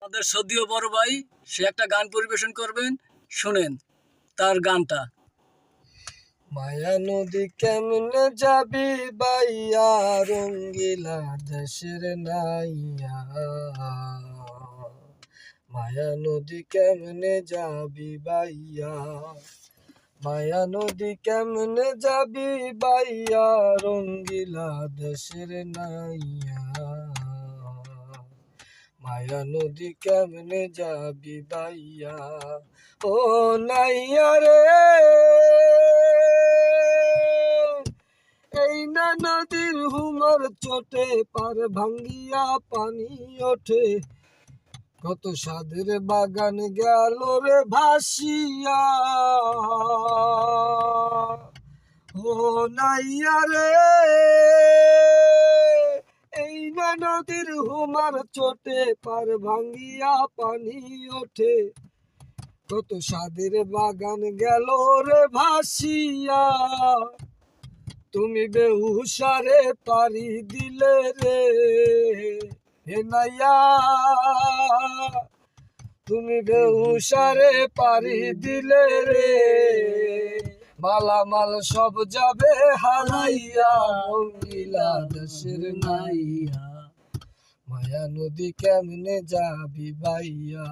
আমাদের সদীয় বড় ভাই সে একটা গান পরিবেশন করবেন, শুনেন তার গানটা। মায়া নদী কেমনে যাবি বাইয়া, রঙ্গিলা দেশের নাইয়া। মায়া নদী কেমনে যাবি বাইয়া, মায়া নদী কেমনে যাবি বাইয়া, রঙ্গিলা দেশের নাইয়া। মায়া নদী কেমনে যাবি বাইয়া, ও নাইয়া রে। এই না নদীর হুমার চোটে পার ভাঙ্গিয়া পানি ওঠে, কত সাধের বাগান গেল রে ভাসিয়া। ও নাইয়া রে, এই না নদীর হুমার চোটে পার ভাঙ্গিয়া পানি ওঠে, কত সাধের বাগান গেল রে ভাসিয়া। তুমি বেহুশারে পারি দিলে রে, হে নাইয়া। তুমি বেহুশারে পারি দিলে রে, মালামাল সব যাবে হারাইয়া, রঙ্গিলা দেশের নাইয়া। মায়া নদী কেমনে যাবি বাইয়া।